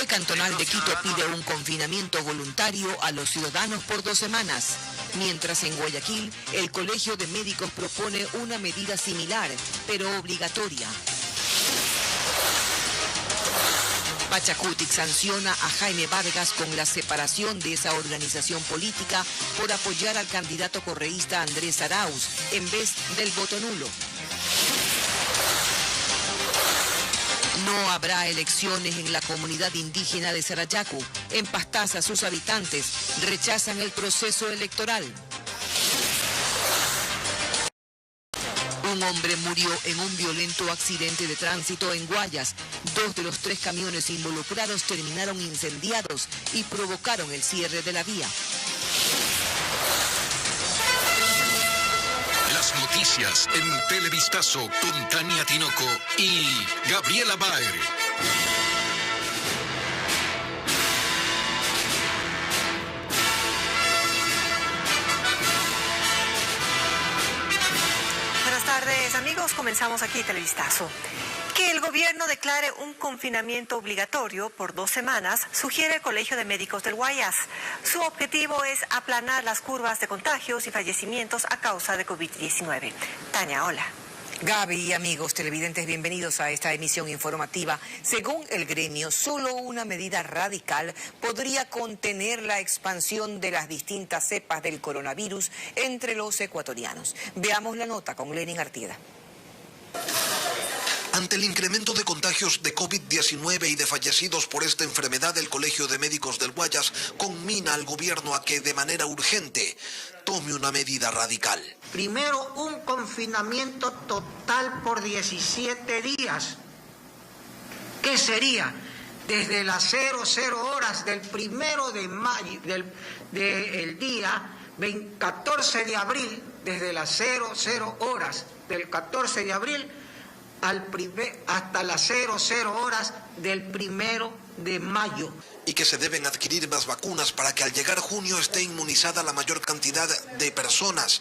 juez cantonal de Quito pide un confinamiento voluntario a los ciudadanos por 2 semanas. Mientras en Guayaquil, el Colegio de Médicos propone una medida similar, pero obligatoria. Pachacutic sanciona a Jaime Vargas con la separación de esa organización política por apoyar al candidato correísta Andrés Arauz en vez del voto nulo. No habrá elecciones en la comunidad indígena de Sarayaku. En Pastaza, sus habitantes rechazan el proceso electoral. Un hombre murió en un violento accidente de tránsito en Guayas. 2 de los 3 camiones involucrados terminaron incendiados y provocaron el cierre de la vía. Las noticias en Televistazo con Tania Tinoco y Gabriela Baer. Buenas tardes, amigos. Comenzamos aquí Televistazo. Que el gobierno declare un confinamiento obligatorio por 2 semanas, sugiere el Colegio de Médicos del Guayas. Su objetivo es aplanar las curvas de contagios y fallecimientos a causa de COVID-19. Tania, hola. Gaby y amigos televidentes, bienvenidos a esta emisión informativa. Según el gremio, solo una medida radical podría contener la expansión de las distintas cepas del coronavirus entre los ecuatorianos. Veamos la nota con Lenin Artieda. Ante el incremento de contagios de COVID-19 y de fallecidos por esta enfermedad, el Colegio de Médicos del Guayas conmina al gobierno a que de manera urgente tome una medida radical. Primero, un confinamiento total por 17 días. ¿Qué sería? Desde las 00 horas del 1 de mayo, del día 14 de abril, desde las 00 horas del 14 de abril, hasta las 00 horas del 1 de mayo. Y que se deben adquirir más vacunas para que al llegar junio esté inmunizada la mayor cantidad de personas.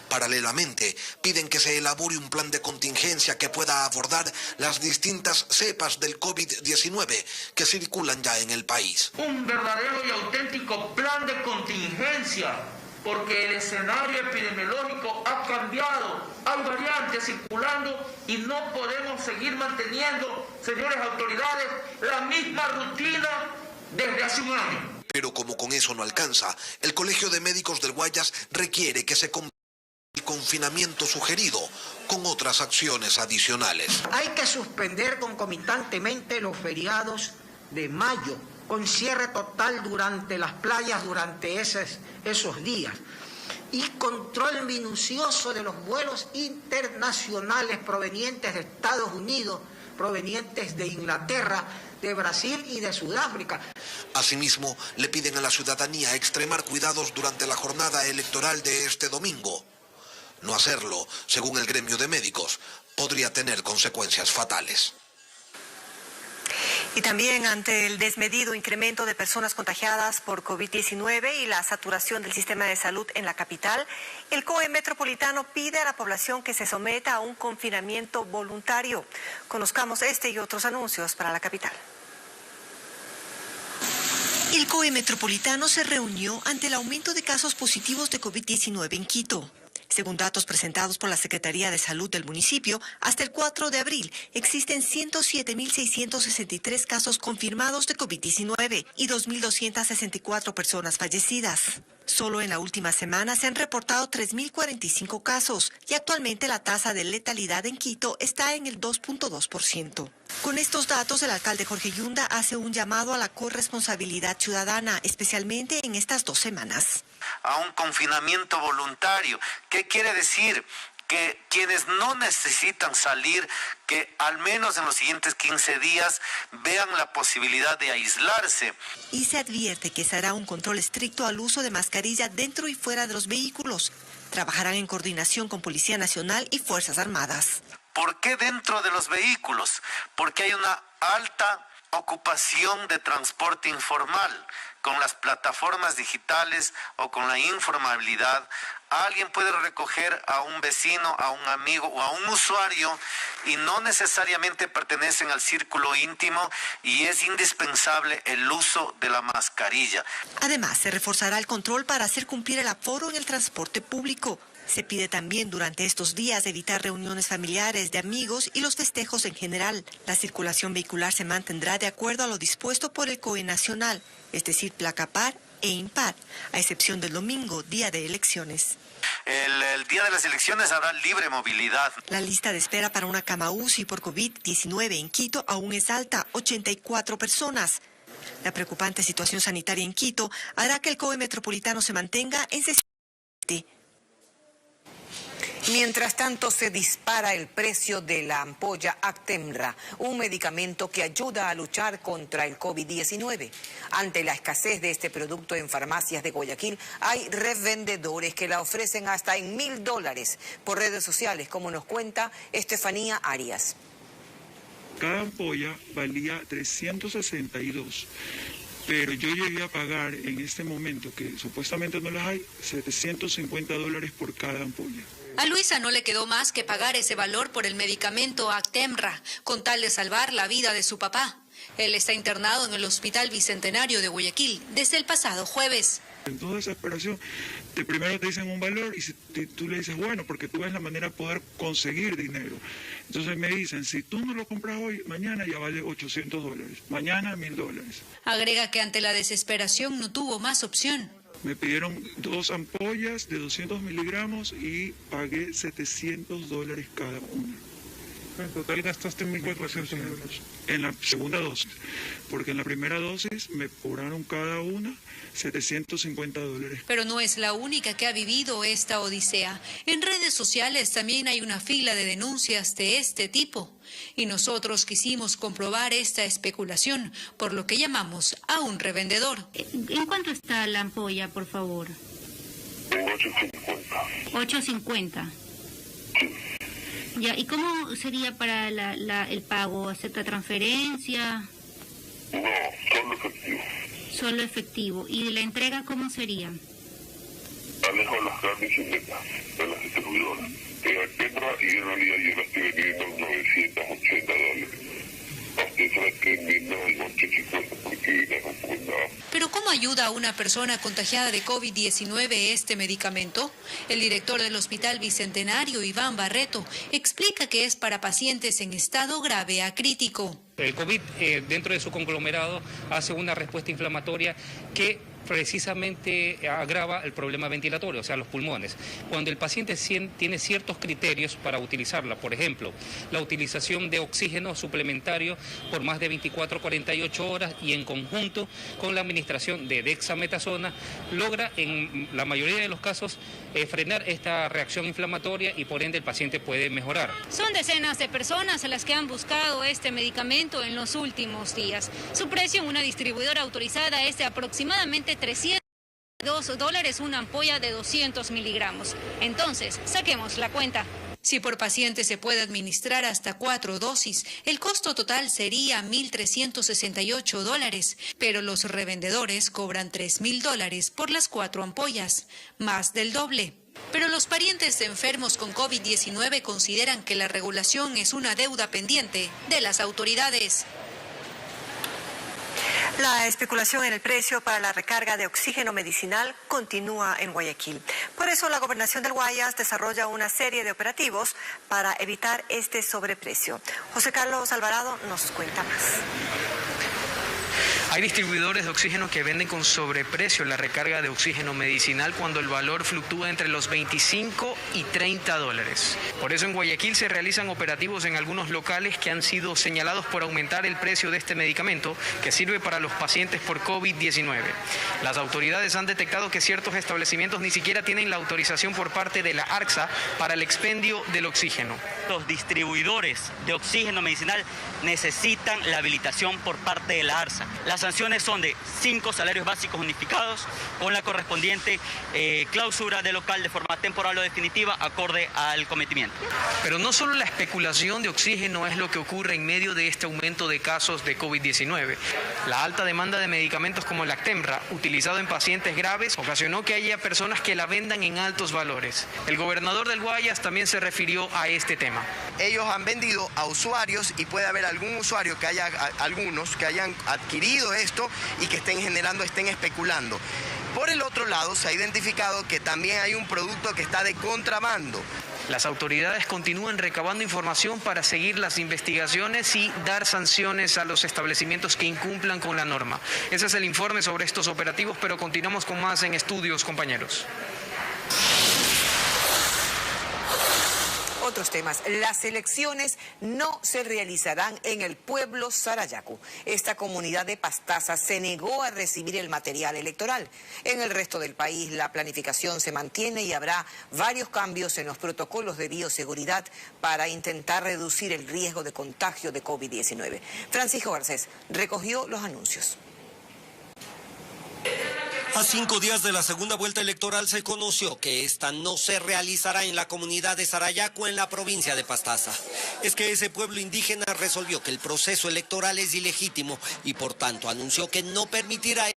Paralelamente, piden que se elabore un plan de contingencia que pueda abordar las distintas cepas del COVID-19 que circulan ya en el país. Un verdadero y auténtico plan de contingencia, porque el escenario epidemiológico ha cambiado, hay variantes circulando y no podemos seguir manteniendo, señores autoridades, la misma rutina desde hace un año. Pero como con eso no alcanza, el Colegio de Médicos del Guayas requiere que se combine el confinamiento sugerido con otras acciones adicionales. Hay que suspender concomitantemente los feriados de mayo, con cierre total durante las playas durante esos días, y control minucioso de los vuelos internacionales provenientes de Estados Unidos, provenientes de Inglaterra, de Brasil y de Sudáfrica. Asimismo, le piden a la ciudadanía extremar cuidados durante la jornada electoral de este domingo. No hacerlo, según el gremio de médicos, podría tener consecuencias fatales. Y también ante el desmedido incremento de personas contagiadas por COVID-19 y la saturación del sistema de salud en la capital, el COE Metropolitano pide a la población que se someta a un confinamiento voluntario. Conozcamos este y otros anuncios para la capital. El COE Metropolitano se reunió ante el aumento de casos positivos de COVID-19 en Quito. Según datos presentados por la Secretaría de Salud del municipio, hasta el 4 de abril existen 107.663 casos confirmados de COVID-19 y 2.264 personas fallecidas. Solo en la última semana se han reportado 3.045 casos y actualmente la tasa de letalidad en Quito está en el 2.2%. Con estos datos, el alcalde Jorge Yunda hace un llamado a la corresponsabilidad ciudadana, especialmente en estas 2 semanas. A un confinamiento voluntario. ¿Qué quiere decir? Que quienes no necesitan salir, que al menos en los siguientes 15 días vean la posibilidad de aislarse. Y se advierte que se hará un control estricto al uso de mascarilla dentro y fuera de los vehículos. Trabajarán en coordinación con Policía Nacional y Fuerzas Armadas. ¿Por qué dentro de los vehículos? Porque hay una alta ocupación de transporte informal. Con las plataformas digitales o con la informabilidad, alguien puede recoger a un vecino, a un amigo o a un usuario y no necesariamente pertenecen al círculo íntimo, y es indispensable el uso de la mascarilla. Además, se reforzará el control para hacer cumplir el aforo en el transporte público. Se pide también durante estos días evitar reuniones familiares de amigos y los festejos en general. La circulación vehicular se mantendrá de acuerdo a lo dispuesto por el COE nacional, es decir, placa par e impar, a excepción del domingo, día de elecciones. El día de las elecciones habrá libre movilidad. La lista de espera para una cama UCI por COVID-19 en Quito aún es alta, 84 personas. La preocupante situación sanitaria en Quito hará que el COE metropolitano se mantenga en sesión. Mientras tanto, se dispara el precio de la ampolla Actemra, un medicamento que ayuda a luchar contra el COVID-19. Ante la escasez de este producto en farmacias de Guayaquil, hay revendedores que la ofrecen hasta en $1.000 por redes sociales, como nos cuenta Estefanía Arias. Cada ampolla valía 362. Pero yo llegué a pagar en este momento, que supuestamente no las hay, $750 por cada ampolla. A Luisa no le quedó más que pagar ese valor por el medicamento Actemra, con tal de salvar la vida de su papá. Él está internado en el Hospital Bicentenario de Guayaquil desde el pasado jueves. En toda desesperación, primero te dicen un valor y tú le dices, bueno, porque tú ves la manera de poder conseguir dinero. Entonces me dicen, si tú no lo compras hoy, mañana ya vale $800, mañana $1.000. Agrega que ante la desesperación no tuvo más opción. Me pidieron 2 ampollas de 200 miligramos y pagué $700 cada una. En total gastaste 1.400 euros en la segunda dosis, porque en la primera dosis me cobraron cada una $750. Pero no es la única que ha vivido esta odisea. En redes sociales también hay una fila de denuncias de este tipo. Y nosotros quisimos comprobar esta especulación, por lo que llamamos a un revendedor. ¿En cuánto está la ampolla, por favor? En 8.50. 8.50. Ya, ¿y cómo sería para el pago? ¿Acepta transferencia? No, solo efectivo. Solo efectivo. ¿Y la entrega cómo sería? Alejo las grandes cinetas de las distribuidoras. En Actemra, y en realidad yo la estoy vendiendo $980. Usted se la estoy vendiendo en 8.50 porque la recomendaba. ¿Pero cómo ayuda a una persona contagiada de COVID-19 este medicamento? El director del Hospital Bicentenario, Iván Barreto, explica que es para pacientes en estado grave a crítico. El COVID, dentro de su conglomerado, hace una respuesta inflamatoria que precisamente agrava el problema ventilatorio, o sea, los pulmones. Cuando el paciente tiene ciertos criterios para utilizarla, por ejemplo, la utilización de oxígeno suplementario por más de 24 a 48 horas y en conjunto con la administración de dexametasona, logra en la mayoría de los casos frenar esta reacción inflamatoria y por ende el paciente puede mejorar. Son decenas de personas las que han buscado este medicamento en los últimos días. Su precio en una distribuidora autorizada es de aproximadamente $302 una ampolla de 200 miligramos. Entonces, saquemos la cuenta. Si por paciente se puede administrar hasta 4 dosis, el costo total sería $1.368, pero los revendedores cobran $3.000 por las 4 ampollas, más del doble. Pero los parientes de enfermos con COVID-19 consideran que la regulación es una deuda pendiente de las autoridades. La especulación en el precio para la recarga de oxígeno medicinal continúa en Guayaquil. Por eso la Gobernación del Guayas desarrolla una serie de operativos para evitar este sobreprecio. José Carlos Alvarado nos cuenta más. Hay distribuidores de oxígeno que venden con sobreprecio la recarga de oxígeno medicinal cuando el valor fluctúa entre los $25 y $30. Por eso en Guayaquil se realizan operativos en algunos locales que han sido señalados por aumentar el precio de este medicamento que sirve para los pacientes por COVID-19. Las autoridades han detectado que ciertos establecimientos ni siquiera tienen la autorización por parte de la ARCSA para el expendio del oxígeno. Los distribuidores de oxígeno medicinal necesitan la habilitación por parte de la ARCSA. Las sanciones son de 5 salarios básicos unificados con la correspondiente clausura del local de forma temporal o definitiva acorde al cometimiento. Pero no solo la especulación de oxígeno es lo que ocurre en medio de este aumento de casos de COVID-19. La alta demanda de medicamentos como el Actemra, utilizado en pacientes graves, ocasionó que haya personas que la vendan en altos valores. El gobernador del Guayas también se refirió a este tema. Ellos han vendido a usuarios y puede haber algún usuario que haya, algunos que hayan adquirido esto y que estén especulando. Por el otro lado, se ha identificado que también hay un producto que está de contrabando. Las autoridades continúan recabando información para seguir las investigaciones y dar sanciones a los establecimientos que incumplan con la norma. Ese es el informe sobre estos operativos, pero continuamos con más en estudios, compañeros. Otros temas. Las elecciones no se realizarán en el pueblo Sarayaku. Esta comunidad de Pastaza se negó a recibir el material electoral. En el resto del país la planificación se mantiene y habrá varios cambios en los protocolos de bioseguridad para intentar reducir el riesgo de contagio de COVID-19. Francisco Garcés recogió los anuncios. A 5 días de la segunda vuelta electoral se conoció que esta no se realizará en la comunidad de Sarayaku, en la provincia de Pastaza. Es que ese pueblo indígena resolvió que el proceso electoral es ilegítimo y por tanto anunció que no permitirá el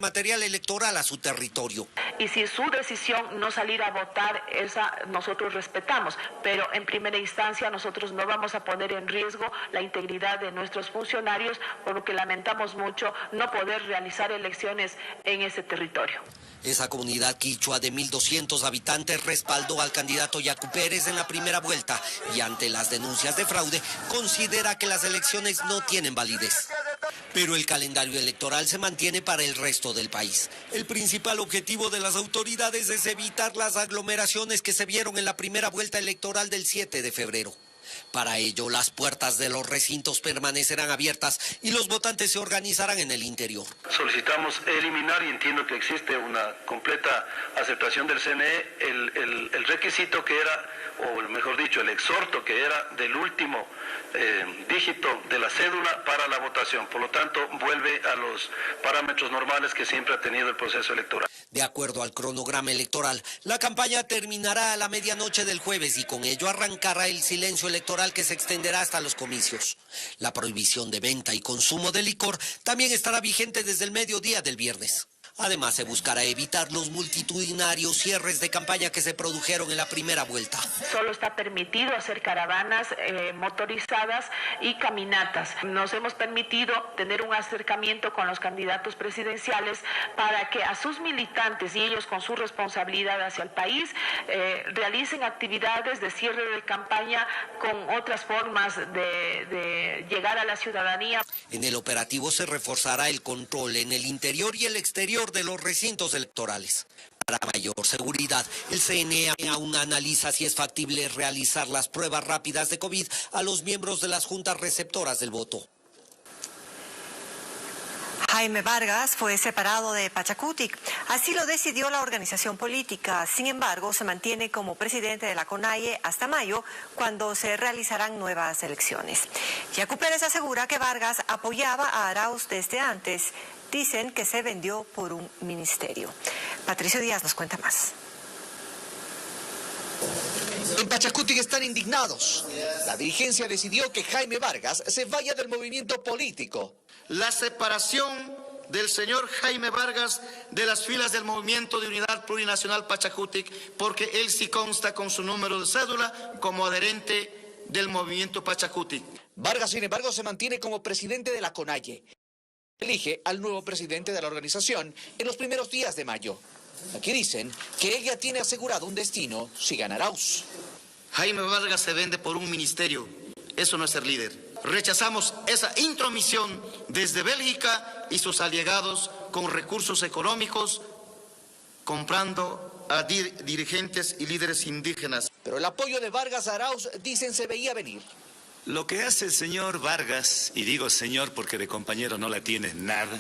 material electoral a su territorio. Y si su decisión no salir a votar, esa nosotros respetamos, pero en primera instancia nosotros no vamos a poner en riesgo la integridad de nuestros funcionarios, por lo que lamentamos mucho no poder realizar elecciones en ese territorio. Esa comunidad quichua de 1.200 habitantes respaldó al candidato Yacu Pérez en la primera vuelta y ante las denuncias de fraude considera que las elecciones no tienen validez. Pero el calendario electoral se mantiene para el resto del país. El principal objetivo de las autoridades es evitar las aglomeraciones que se vieron en la primera vuelta electoral del 7 de febrero. Para ello, las puertas de los recintos permanecerán abiertas y los votantes se organizarán en el interior. Solicitamos eliminar, y entiendo que existe una completa aceptación del CNE, el requisito que era, o mejor dicho, el exhorto que era del último dígito de la cédula para la votación. Por lo tanto, vuelve a los parámetros normales que siempre ha tenido el proceso electoral. De acuerdo al cronograma electoral, la campaña terminará a la medianoche del jueves y con ello arrancará el silencio electoral que se extenderá hasta los comicios. La prohibición de venta y consumo de licor también estará vigente desde el mediodía del viernes. Además, se buscará evitar los multitudinarios cierres de campaña que se produjeron en la primera vuelta. Solo está permitido hacer caravanas motorizadas y caminatas. Nos hemos permitido tener un acercamiento con los candidatos presidenciales para que a sus militantes y ellos con su responsabilidad hacia el país realicen actividades de cierre de campaña con otras formas de llegar a la ciudadanía. En el operativo se reforzará el control en el interior y el exterior de los recintos electorales. Para mayor seguridad, el CNE aún analiza si es factible realizar las pruebas rápidas de COVID a los miembros de las juntas receptoras del voto. Jaime Vargas fue separado de Pachacutic. Así lo decidió la organización política. Sin embargo, se mantiene como presidente de la CONAIE hasta mayo, cuando se realizarán nuevas elecciones. Yacu Pérez asegura que Vargas apoyaba a Arauz desde antes. Dicen que se vendió por un ministerio. Patricio Díaz nos cuenta más. En Pachacutic están indignados. La dirigencia decidió que Jaime Vargas se vaya del movimiento político. La separación del señor Jaime Vargas de las filas del Movimiento de Unidad Plurinacional Pachacutic, porque él sí consta con su número de cédula como adherente del movimiento Pachacutic. Vargas, sin embargo, se mantiene como presidente de la CONAIE. Elige al nuevo presidente de la organización en los primeros días de mayo. Aquí dicen que ella tiene asegurado un destino si gana Arauz. Jaime Vargas se vende por un ministerio. Eso no es ser líder. Rechazamos esa intromisión desde Bélgica y sus allegados con recursos económicos, comprando a dirigentes y líderes indígenas. Pero el apoyo de Vargas a Arauz, dicen, se veía venir. Lo que hace el señor Vargas, y digo señor porque de compañero no la tiene nada,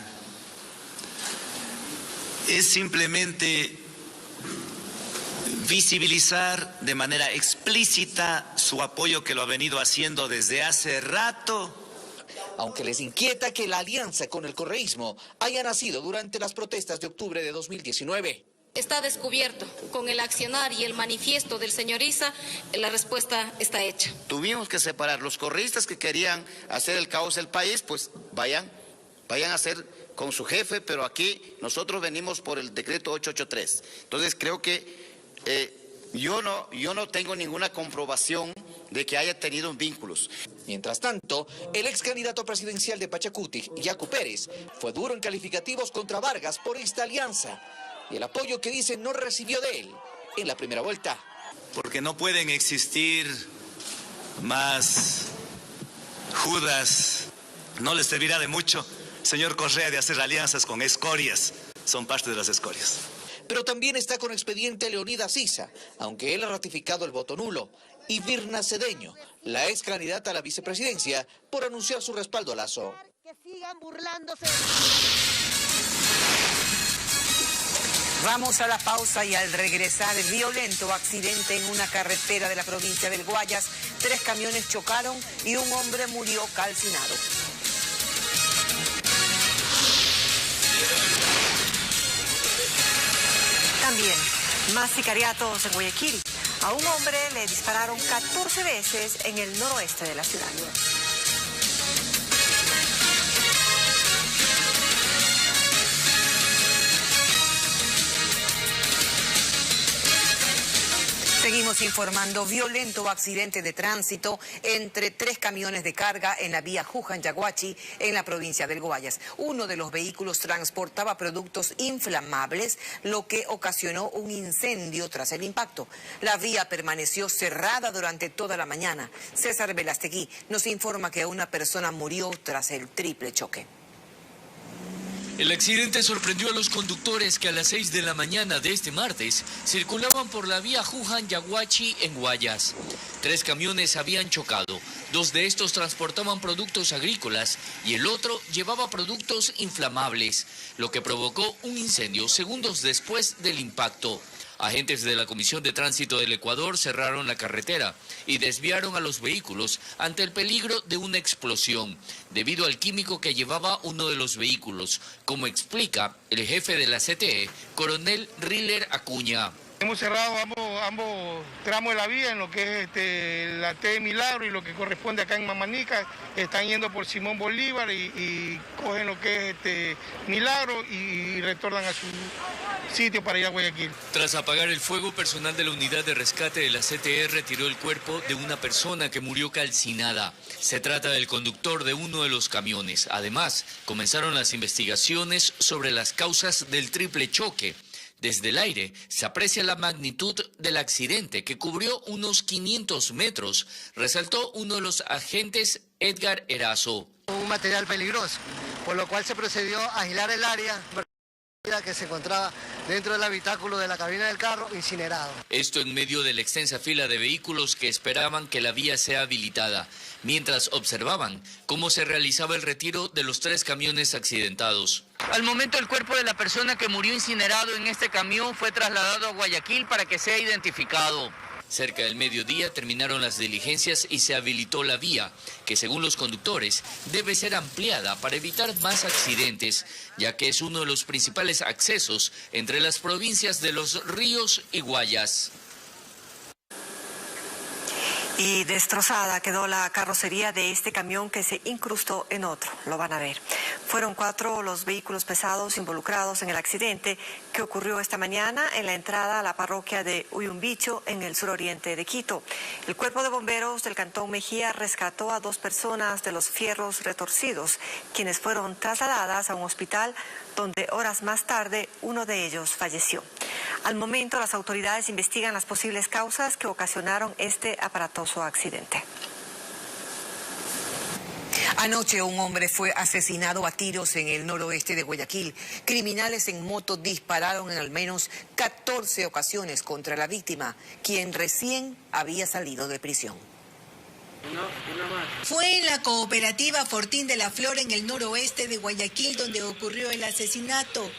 es simplemente visibilizar de manera explícita su apoyo, que lo ha venido haciendo desde hace rato aunque les inquieta que la alianza con el correísmo haya nacido durante las protestas de octubre de 2019. Está descubierto. Con el accionar y el manifiesto del señor Issa, la respuesta está hecha. Tuvimos que separar los correístas que querían hacer el caos del país, pues vayan a hacer con su jefe, pero aquí nosotros venimos por el decreto 883. Entonces creo que yo no tengo ninguna comprobación de que haya tenido vínculos. Mientras tanto, el ex candidato presidencial de Pachacuti, Yacu Pérez, fue duro en calificativos contra Vargas por esta alianza y el apoyo que dice no recibió de él en la primera vuelta. Porque no pueden existir más Judas, no les servirá de mucho, señor Correa, de hacer alianzas con escorias, son parte de las escorias. Pero también está con expediente Leonidas Issa, aunque él ha ratificado el voto nulo, y Virna Cedeño, la ex candidata a la vicepresidencia, por anunciar su respaldo a Lasso. Que sigan burlándose. Vamos a la pausa y al regresar, el violento accidente en una carretera de la provincia del Guayas. 3 camiones chocaron y un hombre murió calcinado. También, más sicariatos en Guayaquil. A un hombre le dispararon 14 veces en el noroeste de la ciudad. Seguimos informando. Violento accidente de tránsito entre 3 camiones de carga en la vía Juján-Yaguachi, en la provincia del Guayas. Uno de los vehículos transportaba productos inflamables, lo que ocasionó un incendio tras el impacto. La vía permaneció cerrada durante toda la mañana. César Velastegui nos informa que una persona murió tras el triple choque. El accidente sorprendió a los conductores que a las 6 de la mañana de este martes circulaban por la vía Juján-Yaguachi en Guayas. 3 camiones habían chocado. 2 de estos transportaban productos agrícolas y el otro llevaba productos inflamables, lo que provocó un incendio segundos después del impacto. Agentes de la Comisión de Tránsito del Ecuador cerraron la carretera y desviaron a los vehículos ante el peligro de una explosión, debido al químico que llevaba uno de los vehículos, como explica el jefe de la CTE, coronel Riller Acuña. Hemos cerrado ambos tramos de la vía, en lo que es la T de Milagro y lo que corresponde acá en Mamanica. Están yendo por Simón Bolívar y cogen lo que es Milagro y retornan a su sitio para ir a Guayaquil. Tras apagar el fuego, personal de la unidad de rescate de la CTE retiró el cuerpo de una persona que murió calcinada. Se trata del conductor de uno de los camiones. Además, comenzaron las investigaciones sobre las causas del triple choque. Desde el aire se aprecia la magnitud del accidente, que cubrió unos 500 metros, resaltó uno de los agentes, Edgar Erazo. Un material peligroso, por lo cual se procedió a aislar el área que se encontraba dentro del habitáculo de la cabina del carro, incinerado. Esto en medio de la extensa fila de vehículos que esperaban que la vía sea habilitada, mientras observaban cómo se realizaba el retiro de los 3 camiones accidentados. Al momento, el cuerpo de la persona que murió incinerado en este camión fue trasladado a Guayaquil para que sea identificado. Cerca del mediodía terminaron las diligencias y se habilitó la vía, que según los conductores debe ser ampliada para evitar más accidentes, ya que es uno de los principales accesos entre las provincias de Los Ríos y Guayas. Y destrozada quedó la carrocería de este camión que se incrustó en otro. Lo van a ver. Fueron 4 los vehículos pesados involucrados en el accidente que ocurrió esta mañana en la entrada a la parroquia de Uyumbicho, en el suroriente de Quito. El cuerpo de bomberos del Cantón Mejía rescató a 2 personas de los fierros retorcidos, quienes fueron trasladadas a un hospital donde horas más tarde uno de ellos falleció. Al momento, las autoridades investigan las posibles causas que ocasionaron este aparatoso accidente. Anoche un hombre fue asesinado a tiros en el noroeste de Guayaquil. Criminales en moto dispararon en al menos 14 ocasiones contra la víctima, quien recién había salido de prisión. Fue en la cooperativa Fortín de la Flor, en el noroeste de Guayaquil, donde ocurrió el asesinato.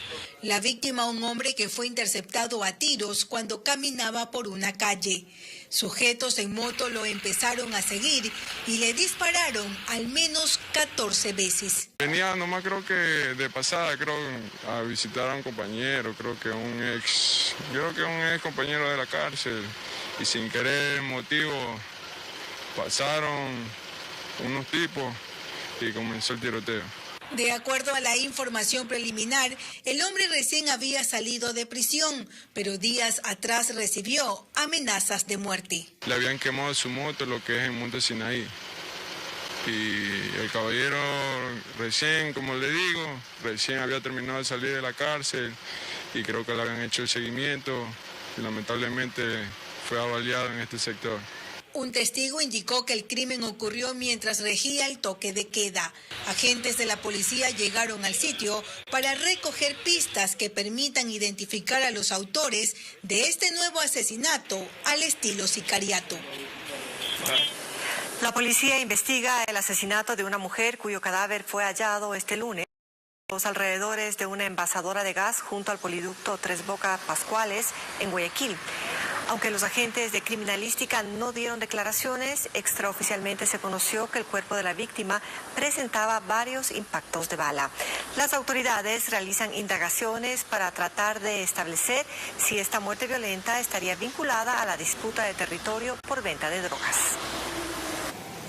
La víctima, un hombre que fue interceptado a tiros cuando caminaba por una calle. Sujetos en moto lo empezaron a seguir y le dispararon al menos 14 veces. Venía nomás creo que de pasada, a visitar a un compañero, creo que un ex compañero de la cárcel, y sin querer motivo pasaron unos tipos y comenzó el tiroteo. De acuerdo a la información preliminar, el hombre recién había salido de prisión, pero días atrás recibió amenazas de muerte. Le habían quemado su moto, lo que es en Monte Sinaí. Y el caballero recién, como le digo, recién había terminado de salir de la cárcel y creo que le habían hecho el seguimiento y lamentablemente fue avaliado en este sector. Un testigo indicó que el crimen ocurrió mientras regía el toque de queda. Agentes de la policía llegaron al sitio para recoger pistas que permitan identificar a los autores de este nuevo asesinato al estilo sicariato. La policía investiga el asesinato de una mujer cuyo cadáver fue hallado este lunes en los alrededores de una envasadora de gas junto al poliducto Tres Bocas Pascuales en Guayaquil. Aunque los agentes de criminalística no dieron declaraciones, extraoficialmente se conoció que el cuerpo de la víctima presentaba varios impactos de bala. Las autoridades realizan indagaciones para tratar de establecer si esta muerte violenta estaría vinculada a la disputa de territorio por venta de drogas.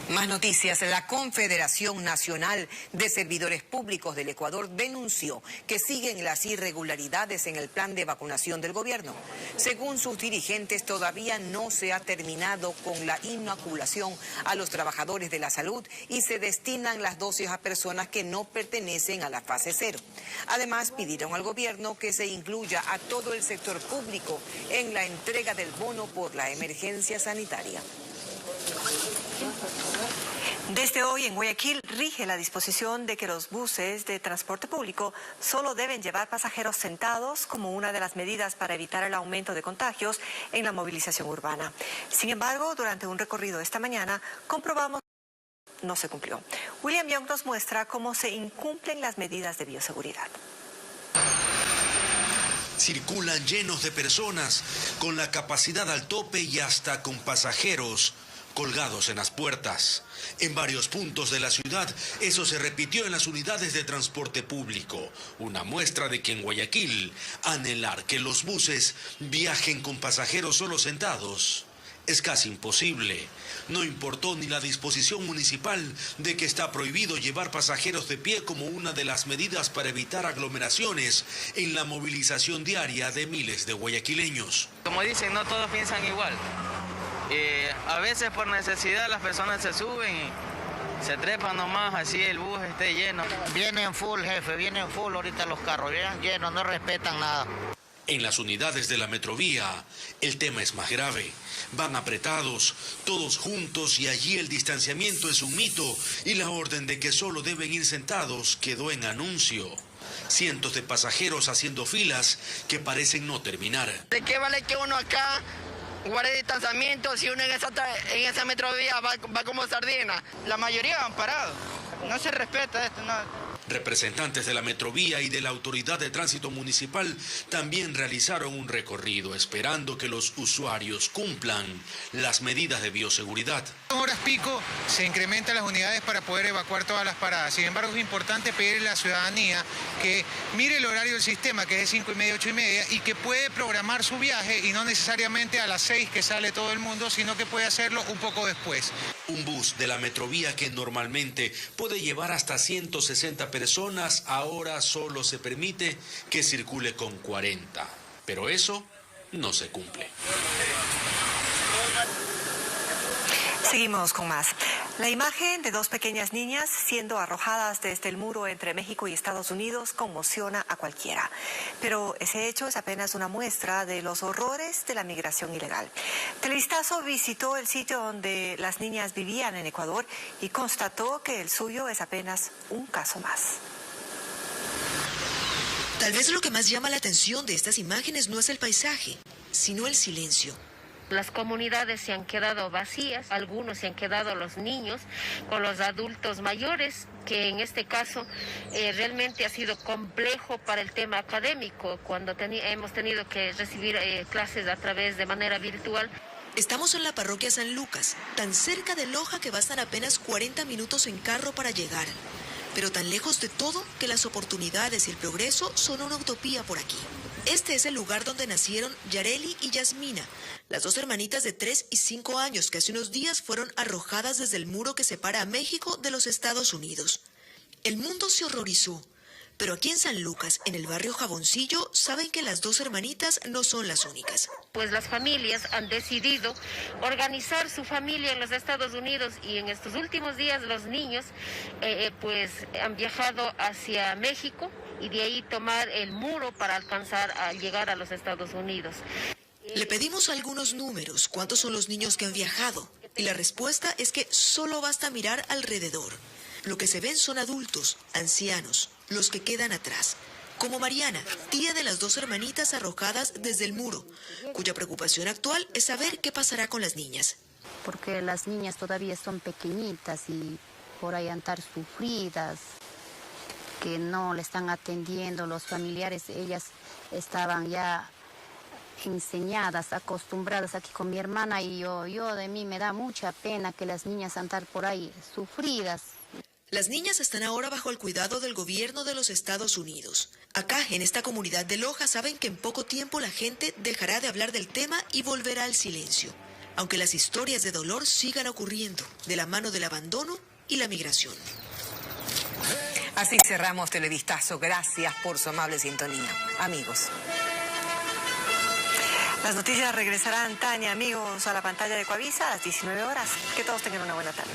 Más noticias. La Confederación Nacional de Servidores Públicos del Ecuador denunció que siguen las irregularidades en el plan de vacunación del gobierno. Según sus dirigentes, todavía no se ha terminado con la inoculación a los trabajadores de la salud y se destinan las dosis a personas que no pertenecen a la fase 0. Además, pidieron al gobierno que se incluya a todo el sector público en la entrega del bono por la emergencia sanitaria. Desde hoy en Guayaquil rige la disposición de que los buses de transporte público solo deben llevar pasajeros sentados como una de las medidas para evitar el aumento de contagios en la movilización urbana. Sin embargo, durante un recorrido esta mañana comprobamos que no se cumplió. William Young nos muestra cómo se incumplen las medidas de bioseguridad. Circulan llenos de personas, con la capacidad al tope y hasta con pasajeros colgados en las puertas. En varios puntos de la ciudad, eso se repitió en las unidades de transporte público. Una muestra de que en Guayaquil, anhelar que los buses viajen con pasajeros solo sentados es casi imposible. No importó ni la disposición municipal de que está prohibido llevar pasajeros de pie como una de las medidas para evitar aglomeraciones en la movilización diaria de miles de guayaquileños. Como dicen, no todos piensan igual. A veces por necesidad las personas se suben y se trepan nomás, así el bus esté lleno. Vienen full, jefe, vienen full ahorita los carros, vienen llenos, no respetan nada. En las unidades de la Metrovía, el tema es más grave. Van apretados, todos juntos, y allí el distanciamiento es un mito y la orden de que solo deben ir sentados quedó en anuncio. Cientos de pasajeros haciendo filas que parecen no terminar. ¿De qué vale que uno acá guarde distanciamiento si uno en esa Metrovía va como sardina? La mayoría van parados. No se respeta esto, no. Representantes de la Metrovía y de la Autoridad de Tránsito Municipal también realizaron un recorrido esperando que los usuarios cumplan las medidas de bioseguridad. En horas pico se incrementan las unidades para poder evacuar todas las paradas. Sin embargo, es importante pedirle a la ciudadanía que mire el horario del sistema, que es de 5:30, 8:30, y que puede programar su viaje y no necesariamente a las 6 que sale todo el mundo, sino que puede hacerlo un poco después. Un bus de la Metrovía que normalmente puede llevar hasta 160 personas, ahora solo se permite que circule con 40. Pero eso no se cumple. Seguimos con más. La imagen de dos pequeñas niñas siendo arrojadas desde el muro entre México y Estados Unidos conmociona a cualquiera. Pero ese hecho es apenas una muestra de los horrores de la migración ilegal. Televistazo visitó el sitio donde las niñas vivían en Ecuador y constató que el suyo es apenas un caso más. Tal vez lo que más llama la atención de estas imágenes no es el paisaje, sino el silencio. Las comunidades se han quedado vacías, algunos se han quedado los niños con los adultos mayores, que en este caso realmente ha sido complejo para el tema académico, cuando hemos tenido que recibir clases a través de manera virtual. Estamos en la parroquia San Lucas, tan cerca de Loja que bastan apenas 40 minutos en carro para llegar. Pero tan lejos de todo que las oportunidades y el progreso son una utopía por aquí. Este es el lugar donde nacieron Yareli y Yasmina, las dos hermanitas de 3 y 5 años que hace unos días fueron arrojadas desde el muro que separa a México de los Estados Unidos. El mundo se horrorizó, pero aquí en San Lucas, en el barrio Jaboncillo, saben que las dos hermanitas no son las únicas. Pues las familias han decidido organizar su familia en los Estados Unidos y en estos últimos días los niños pues han viajado hacia México y de ahí tomar el muro para alcanzar a llegar a los Estados Unidos. Le pedimos algunos números, ¿cuántos son los niños que han viajado? Y la respuesta es que solo basta mirar alrededor. Lo que se ven son adultos, ancianos, los que quedan atrás. Como Mariana, tía de las dos hermanitas arrojadas desde el muro, cuya preocupación actual es saber qué pasará con las niñas. Porque las niñas todavía son pequeñitas y por ahí andar sufridas, que no le están atendiendo los familiares. Ellas estaban ya enseñadas, acostumbradas aquí con mi hermana y yo de mí me da mucha pena que las niñas andar por ahí sufridas. Las niñas están ahora bajo el cuidado del gobierno de los Estados Unidos. Acá, en esta comunidad de Loja, saben que en poco tiempo la gente dejará de hablar del tema y volverá al silencio. Aunque las historias de dolor sigan ocurriendo, de la mano del abandono y la migración. Así cerramos Televistazo. Gracias por su amable sintonía. Amigos. Las noticias regresarán, Tania, amigos, a la pantalla de Coavisa a las 19 horas. Que todos tengan una buena tarde.